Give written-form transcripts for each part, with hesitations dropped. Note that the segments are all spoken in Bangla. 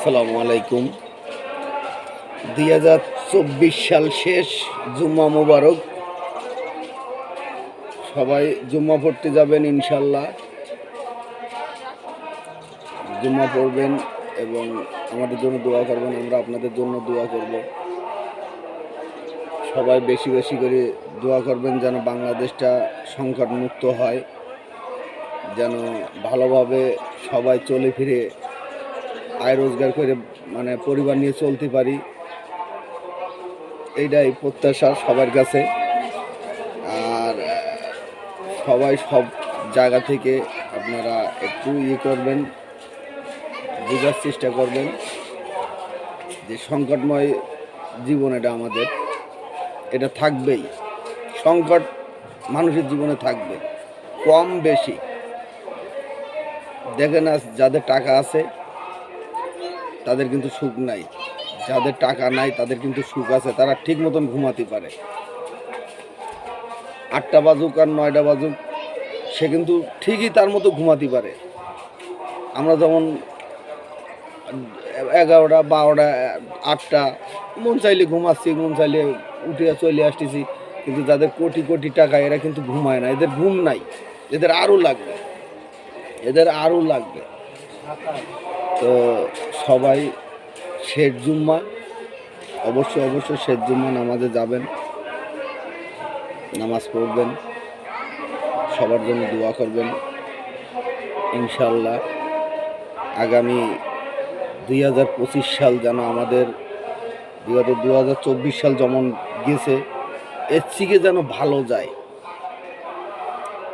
আসসালামু আলাইকুম। 2024 সাল শেষ, জুম্মা মোবারক। সবাই জুম্মা পড়তে যাবেন ইনশাল্লাহ। জুম্মা পড়বেন এবং আমাদের জন্য দোয়া করবেন, আমরা আপনাদের জন্য দোয়া করব। সবাই বেশি বেশি করে দোয়া করবেন যেন বাংলাদেশটা সংকটমুক্ত হয়, যেন ভালোভাবে সবাই চলে ফিরে আয় রোজগার করে পরিবার নিয়ে চলতে পারি। এইটাই প্রত্যাশা সবার কাছে। আর সবাই সব জায়গা থেকে আপনারা একটু করবেন, বোঝার চেষ্টা করবেন যে সংকটময় জীবন এটা আমাদের, এটা থাকবেই। সংকট মানুষের জীবনে থাকবে, কম বেশি। দেখেন আজ যাদের টাকা আছে তাদের কিন্তু সুখ নাই, যাদের টাকা নাই তাদের কিন্তু সুখ আছে। তারা ঠিক মতন ঘুমাতে পারে। 8টা বাজুক আর 9টা বাজুক, সে কিন্তু ঠিকই তার মতো ঘুমাতে পারে। আমরা যেমন 11টা 12টা 8টা মন চাইলে ঘুমাচ্ছি, মন চাইলে উঠে চলে আসতেছি। কিন্তু যাদের কোটি কোটি টাকা, এরা কিন্তু ঘুমায় না, এদের ঘুম নাই, এদের আরও লাগবে, এদের আরও লাগবে। তো সবাই শেষ জুম্মা, অবশ্যই শেষ জুম্মা নামাজে যাবেন, নামাজ পড়বেন, সবার জন্য দোয়া করবেন ইনশাল্লাহ। আগামী 2025 সাল যেন আমাদের 2024 সাল যেমন গেছে, এর থেকে যেন ভালো যায়,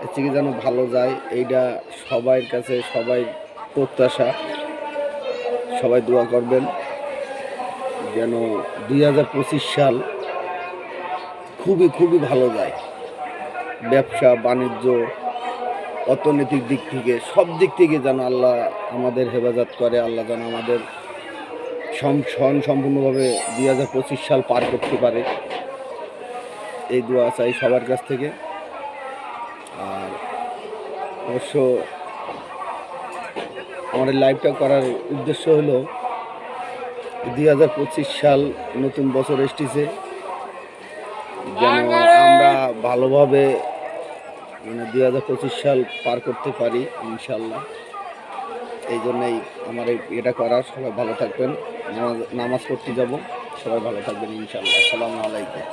এর থেকে যেন ভালো যায়। এইটা সবার কাছে সবাই প্রত্যাশা। সবাই দোয়া করবেন যেন 2025 সাল খুবই ভালো যায়। ব্যবসা বাণিজ্য, অর্থনৈতিক দিক থেকে, সব দিক থেকে যেন আল্লাহ আমাদের হেফাজত করে। আল্লাহ যেন আমাদের সম্পূর্ণভাবে 2025 সাল পার করতে পারে, এই দোয়া চাই সবার কাছ থেকে। আর অবশ্য আমাদের লাইভটা করার উদ্দেশ্য হলো 2025 সাল নতুন বছর এসেছে, যেন আমরা ভালোভাবে 2025 সাল পার করতে পারি ইনশাল্লাহ। এই জন্যই আমার এটা করার। সবাই ভালো থাকবেন, নামাজ পড়তে যাব, সবাই ভালো থাকবেন ইনশাল্লাহ। আসসালামু আলাইকুম।